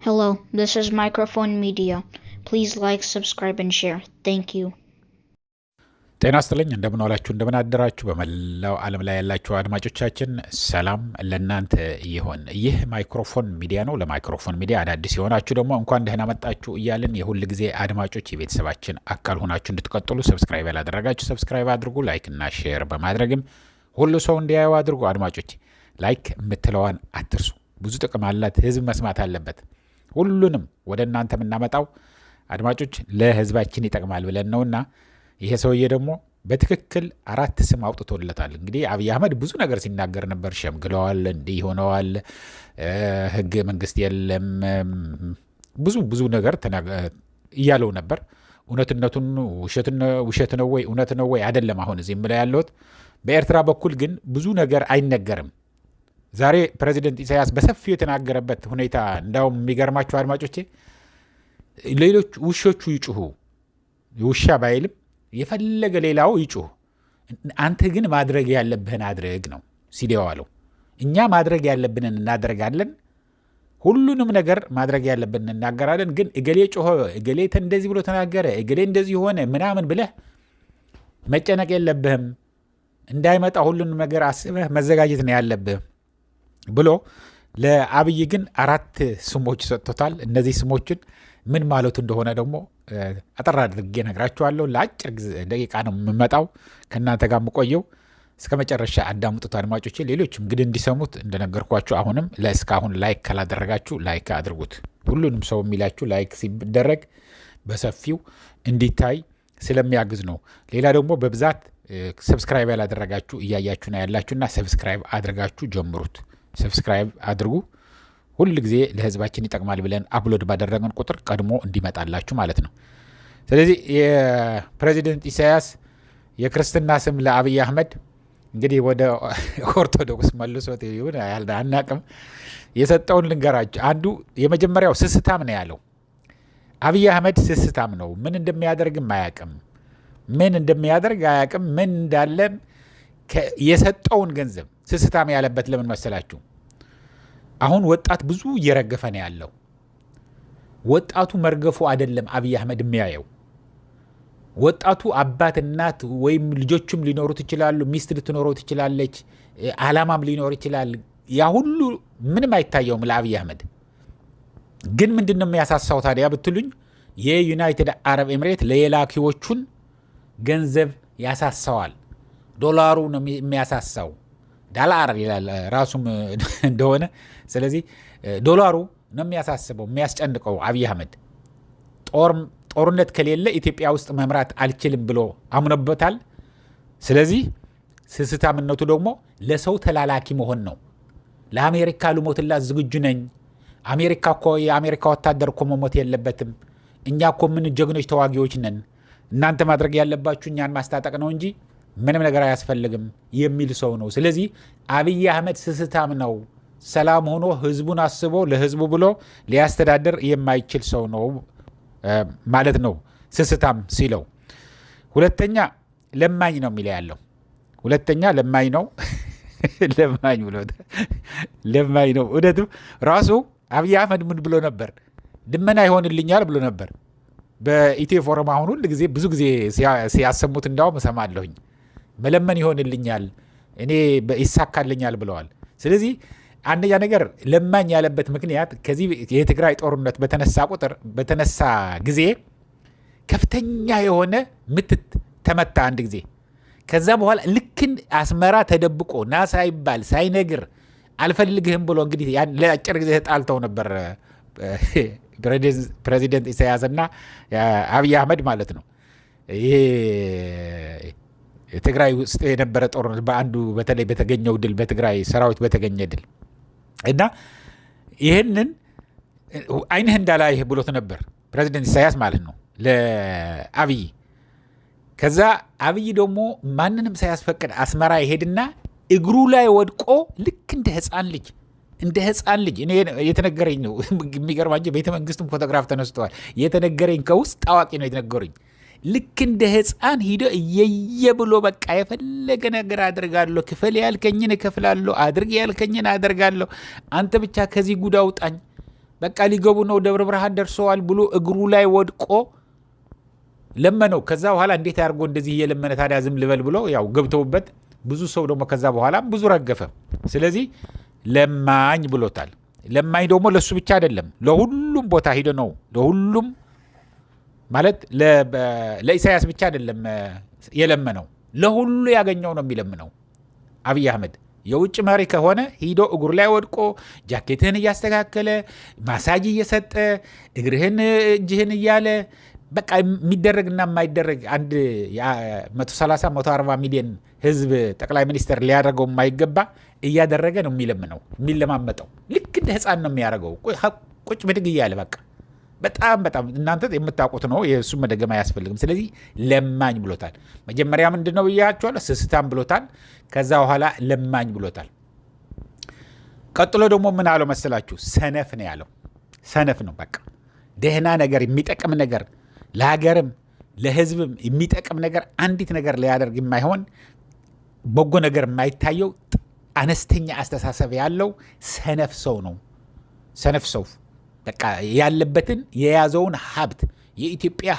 Hello, this is Microphone Media. Please like, subscribe, and share. Thank you. ጤና ይስጥልኝ እንደምን ዋላችሁ እንደምን አደራችሁ በመላው ዓለም ላይ ያላችሁ አድማጮቻችን ሰላም ለእናንተ ይሁን። ይህ ማይክሮፎን ሚዲያ ነው። ለማይክሮፎን ሚዲያ አዳዲስ የሆናችሁ ደግሞ እንኳን ደህና መጣችሁ እያልን የሁል ጊዜ አድማጮች የቤተሰባችን አካል ሆናችሁ እንድትቀጥሉ ሰብስክራይብ ያላደረጋችሁ ሰብስክራይብ አድርጉ፣ ላይክ እና ሼር በማድረግም ሁሉ ሰው እንዲያዩ አድርጉ። አድማጮች ላይክ የምትለዋን አትርሱ። ብዙ ጥቅም አላት። ህዝብ መስማት አለበት። ሁሉንም ወደ እናንተ የምናመጣው አድማጮች ለህዝባችን ይጠቅማል ብለን ነውና ይሄ ሰውዬ ደግሞ በትክክል 4 ስም አውጥቶለታል። እንግዲህ አብይ አህመድ ብዙ ነገር ሲናገር ነበር። ሸምግለዋል፣ እንዲህ ሆነዋል፣ ህገ መንግስት የለም፣ ብዙ ነገር እያለው ነበር። እውነትነቱን ውሸት ነው ወይ እውነት ነው ወይ አይደለም አሁን እዚህ ምላ ያለውት። በኤርትራ በኩል ግን ብዙ ነገር አይነገርም። ዛሬ ፕሬዚደንት ኢሳያስ በሰፊው የተናገረበት ሁኔታ እንዳውም የሚገርማቸው አድማጮቼ ሌሎች ውሾቹ ይጩሁ ውሻ ባይልም የፈለገ ሌላው ይጩህ፣ አንተ ግን ማድረግ ያለብህን አድርግ ነው ሲዲዋለው። እኛ ማድረግ ያለብንን እናደርጋለን፣ ሁሉንም ነገር ማድረግ ያለብንን እናገራለን። ግን እገሌ ጮኸ፣ እገሌ እንደዚህ ብሎ ተናገረ፣ እገሌ እንደዚህ ሆነ ምናምን ብለህ መጨነቅ የለብህም። እንዳይመጣ ሁሉንም ነገር አስበህ መዘጋጀት ነው ያለብህ ብሎ ለአብይ ግን 4 ስሞች ሰጥቶታል። እነዚህ ስሞችን ምን ማለቱ እንደሆነ ደግሞ አጠር አድርጌ ነግራችኋለሁ። ለአጭር ደቂቃ ነው የምመጣው ከእናንተ ጋር የምቆየው። እስከ መጨረሻ አዳምጡት አድማጮቼ። ሌሎችም እንግዲህ እንዲሰሙት እንደነገርኳችሁ አሁንም ለእስካሁን ላይክ ካላደረጋችሁ ላይክ አድርጉት። ሁሉንም ሰው የሚላችሁ ላይክ ሲደረግ በሰፊው እንዲታይ ስለሚያግዝ ነው። ሌላ ደግሞ በብዛት ሰብስክራይብ ያላደረጋችሁ እያያችሁ ነው ያላችሁና ሰብስክራይብ አድርጋችሁ ጀምሩት። ሰብስክራይብ አድርጉ። ሁል ጊዜ ለህዝባችን ይጠቅማል ብለን አፕሎድ ባደረገን ቁጥር ቀድሞ እንዲመጣላችሁ ማለት ነው። ስለዚህ የፕሬዚደንት ኢሳያስ የክርስትና ስም ለአብይ አህመድ እንግዲህ ወደ ኦርቶዶክስ መልሶት ይሁን አናቅም፣ የሰጠውን ልንገራችሁ። አንዱ የመጀመሪያው ስስታም ነው ያለው። አብይ አህመድ ስስታም ነው። ምን እንደሚያደርግም አያቅም። ምን እንደሚያደርግ አያቅም። ምን እንዳለ የሰጠውን ገንዘብ ስስታም ያለበት ለምን መሰላችሁ? አሁን ወጣት ብዙ እየረገፈ ነው ያለው። ወጣቱ መርገፉ አይደለም አብይ አህመድ የሚያየው። ወጣቱ አባት እናት ወይም ልጆችም ሊኖሩት ይችላሉ፣ ሚስት ልትኖረው ትችላለች፣ አላማም ሊኖር ይችላል። ያ ሁሉ ምንም አይታየውም ለአብይ አህመድ። ግን ምንድን ነው የሚያሳሳው ታዲያ ብትሉኝ የዩናይትድ አረብ ኤምሬት ለየላኪዎቹን ገንዘብ ያሳሳዋል። ዶላሩ ነው የሚያሳሳው። ዳላር ይላል ራሱም እንደሆነ። ስለዚህ ዶላሩ ነው የሚያሳስበው የሚያስጨንቀው አብይ አህመድ። ጦርነት ከሌለ ኢትዮጵያ ውስጥ መምራት አልችልም ብሎ አምኖበታል። ስለዚህ ስስታምነቱ ደግሞ ለሰው ተላላኪ መሆን ነው። ለአሜሪካ ልሞትላት ዝግጁ ነኝ፣ አሜሪካ እኮ የአሜሪካ ወታደር እኮ መሞት የለበትም፣ እኛ እኮ ምን ጀግኖች ተዋጊዎች ነን፣ እናንተ ማድረግ ያለባችሁ እኛን ማስታጠቅ ነው እንጂ ምንም ነገር አያስፈልግም የሚል ሰው ነው። ስለዚህ አብይ አህመድ ስስታም ነው። ሰላም ሆኖ ህዝቡን አስቦ ለህዝቡ ብሎ ሊያስተዳድር የማይችል ሰው ነው ማለት ነው ስስታም ሲለው። ሁለተኛ ለማኝ ነው የሚለው ያለው። ሁለተኛ ለማኝ ነው ለማኝ ብሎ ለማኝ ነው። እውነትም ራሱ አብይ አህመድ ምን ብሎ ነበር? ድመና ይሆንልኛል ብሎ ነበር በኢትዮ ፎረም። አሁን ሁል ጊዜ ብዙ ጊዜ ሲያሰሙት እንዳውም እሰማለሁኝ። መለመን ይሆንልኛል፣ እኔ ይሳካልኛል ብለዋል። ስለዚህ አንደኛ ነገር ለማኝ ያለበት ምክንያት ከዚህ የትግራይ ጦርነት በተነሳ ጊዜ ከፍተኛ የሆነ ምትት ተመታ አንድ ጊዜ። ከዛ በኋላ ልክን አስመራ ተደብቆ ና ሳይባል ሳይነግር አልፈልግህም ብሎ እንግዲህ ለአጭር ጊዜ ተጣልተው ነበር ፕሬዚደንት ኢሳያስ እና አብይ አህመድ ማለት ነው። ይሄ ትግራይ ውስጥ የነበረ ጦርነት በአንዱ በተለይ በተገኘው ድል፣ በትግራይ ሰራዊት በተገኘ ድል እና ይህንን አይንህ እንዳላይህ ብሎት ነበር ፕሬዚደንት ኢሳያስ ማለት ነው ለአብይ። ከዛ አብይ ደግሞ ማንንም ሳያስፈቅድ አስመራ ይሄድና እግሩ ላይ ወድቆ ልክ እንደ ህፃን ልጅ እኔ የተነገረኝ ነው። የሚገርማቸው ቤተ መንግስትም ፎቶግራፍ ተነስተዋል። የተነገረኝ ከውስጥ አዋቂ ነው የተነገረኝ። ልክ እንደ ህፃን ሂዶ እየየ ብሎ በቃ የፈለገ ነገር አድርጋለሁ፣ ክፈል ያልከኝን እከፍላለሁ፣ አድርግ ያልከኝን አደርጋለሁ፣ አንተ ብቻ ከዚህ ጉድ አውጣኝ በቃ ሊገቡ ነው ደብረ ብርሃን ደርሰዋል ብሎ እግሩ ላይ ወድቆ ለመነው። ከዛ በኋላ እንዴት ያርጎ እንደዚህ እየለመነ ታዲያ ዝም ልበል ብሎ ያው ገብተውበት ብዙ ሰው ደግሞ ከዛ በኋላ ብዙ ረገፈ። ስለዚህ ለማኝ ብሎታል። ለማኝ ደግሞ ለሱ ብቻ አይደለም ለሁሉም ቦታ ሄዶ ነው ለሁሉም ማለት ለኢሳያስ ብቻ አይደለም የለመነው ለሁሉ ያገኘው ነው የሚለምነው። አብይ አህመድ የውጭ መሪ ከሆነ ሂዶ እግሩ ላይ ወድቆ ጃኬትህን እያስተካከለ ማሳጅ እየሰጠ እግርህን እጅህን እያለ በቃ የሚደረግና የማይደረግ አንድ 130 140 ሚሊዮን ህዝብ ጠቅላይ ሚኒስትር ሊያደርገው የማይገባ እያደረገ ነው የሚለምነው የሚለማመጠው። ልክ እንደ ህፃን ነው የሚያደርገው ቁጭ ብድግ እያለ በቃ በጣም እናንተ የምታውቁት ነው። የእሱ መደገም አያስፈልግም። ስለዚህ ለማኝ ብሎታል። መጀመሪያ ምንድን ነው ብያቸዋለሁ? ስስታም ብሎታል። ከዛ በኋላ ለማኝ ብሎታል። ቀጥሎ ደግሞ ምን አለው መሰላችሁ? ሰነፍ ነው ያለው። ሰነፍ ነው በቃ ደህና ነገር የሚጠቅም ነገር ለሀገርም ለህዝብም የሚጠቅም ነገር አንዲት ነገር ሊያደርግ የማይሆን በጎ ነገር የማይታየው አነስተኛ አስተሳሰብ ያለው ሰነፍ ሰው ነው። ሰነፍ ሰው በቃ ያለበትን የያዘውን ሀብት የኢትዮጵያ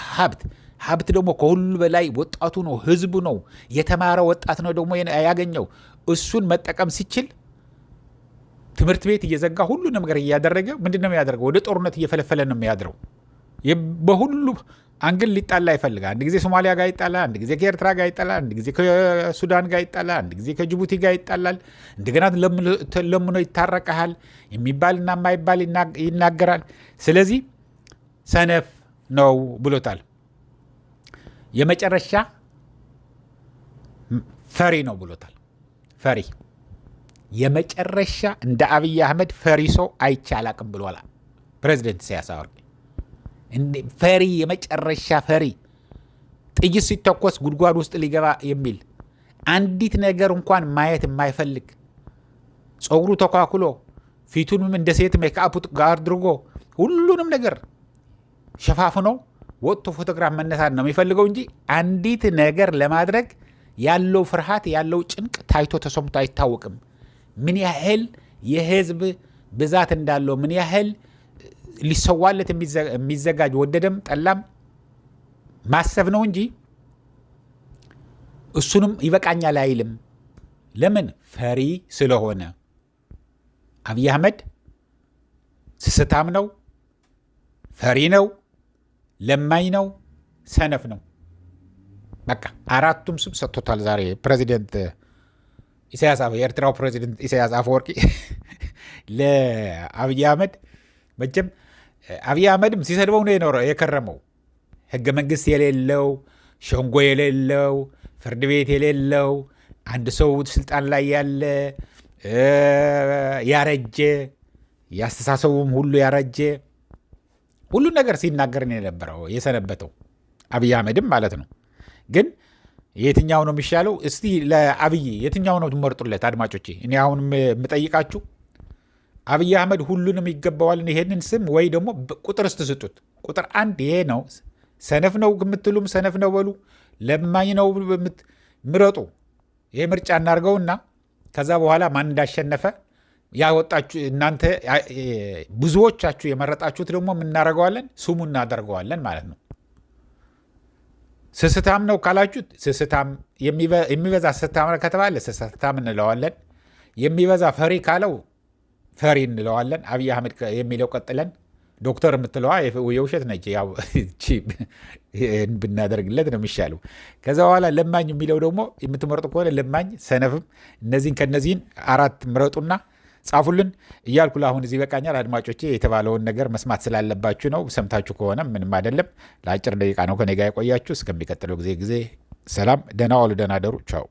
ሀብት ደግሞ ከሁሉ በላይ ወጣቱ ነው፣ ህዝቡ ነው፣ የተማረ ወጣት ነው ደግሞ ያገኘው። እሱን መጠቀም ሲችል ትምህርት ቤት እየዘጋ ሁሉ ነገር እያደረገ ምንድነው የሚያደርገው? ወደ ጦርነት እየፈለፈለ ነው የሚያድረው። በሁሉ አንግል ሊጣላ ይፈልጋል። አንድ ጊዜ ሶማሊያ ጋር ይጣላል፣ አንድ ጊዜ ከኤርትራ ጋር ይጣላል፣ አንድ ጊዜ ከሱዳን ጋር ይጣላል፣ አንድ ጊዜ ከጅቡቲ ጋር ይጣላል። እንደገና ለምኖ ይታረቃል፣ የሚባልና የማይባል ይናገራል። ስለዚህ ሰነፍ ነው ብሎታል። የመጨረሻ ፈሪ ነው ብሎታል። ፈሪ የመጨረሻ እንደ አብይ አህመድ ፈሪ ሰው አይቻላቅም ብሏል ፕሬዚደንት ኢሳያስ አፈወርቂ። ፈሪ የመጨረሻ ፈሪ፣ ጥይት ሲተኮስ ጉድጓድ ውስጥ ሊገባ የሚል አንዲት ነገር እንኳን ማየት የማይፈልግ ጸጉሩ ተኳኩሎ ፊቱንም እንደ ሴት ሜካፕ ጋር አድርጎ ሁሉንም ነገር ሸፋፍኖ ወጥቶ ፎቶግራፍ መነሳት ነው የሚፈልገው እንጂ አንዲት ነገር ለማድረግ ያለው ፍርሃት ያለው ጭንቅ ታይቶ ተሰምቶ አይታወቅም። ምን ያህል የህዝብ ብዛት እንዳለው ምን ያህል ሊሰዋለት የሚዘጋጅ ወደደም ጠላም ማሰብ ነው እንጂ እሱንም ይበቃኛል አይልም። ለምን? ፈሪ ስለሆነ። አብይ አህመድ ስስታም ነው፣ ፈሪ ነው፣ ለማኝ ነው፣ ሰነፍ ነው። በቃ አራቱም ስም ሰጥቶታል ዛሬ ፕሬዚደንት ኢሳያስ የኤርትራው ፕሬዚደንት ኢሳያስ አፈወርቂ ለአብይ አህመድ። መቼም አብይ አህመድም ሲሰድበው ነው የከረመው። ህገ መንግስት የሌለው ሸንጎ የሌለው ፍርድ ቤት የሌለው አንድ ሰው ስልጣን ላይ ያለ ያረጀ ያስተሳሰቡም ሁሉ ያረጀ ሁሉ ነገር ሲናገር ነው የነበረው የሰነበተው አብይ አህመድም ማለት ነው። ግን የትኛው ነው የሚሻለው? እስቲ ለአብይ የትኛው ነው ትመርጡለት? አድማጮቼ እኔ አሁን የምጠይቃችሁ አብይ አህመድ ሁሉንም ይገባዋል ይሄንን ስም ወይ ደግሞ ቁጥር ስትስጡት ቁጥር 1 ይሄ ነው። ሰነፍ ነው የምትሉም ሰነፍ ነው በሉ፣ ለማኝ ነው ምረጡ። ይሄ ምርጫ እናርገውና ከዛ በኋላ ማን እንዳሸነፈ ያወጣችሁ እናንተ ብዙዎቻችሁ የመረጣችሁት ደግሞ እናደርገዋለን፣ ስሙ እናደርገዋለን ማለት ነው። ስስታም ነው ካላችሁት ስስታም የሚበዛ ስስታም ከተባለ ስስታም እንለዋለን። የሚበዛ ፈሪ ካለው ፈሪ እንለዋለን። አብይ አህመድ የሚለው ቀጥለን ዶክተር የምትለዋ የውሸት ነች። ያው ብናደርግለት ነው የሚሻለው። ከዛ በኋላ ለማኝ የሚለው ደግሞ የምትመርጡ ከሆነ ለማኝ፣ ሰነፍም እነዚህን ከነዚህን 4 ምረጡና ጻፉልን እያልኩ ለአሁን እዚህ ይበቃኛል። አድማጮቼ የተባለውን ነገር መስማት ስላለባችሁ ነው። ሰምታችሁ ከሆነ ምንም አይደለም። ለአጭር ደቂቃ ነው ከኔ ጋር የቆያችሁ። እስከሚቀጥለው ጊዜ ሰላም፣ ደህና ዋሉ፣ ደህና ደሩ፣ ቻው።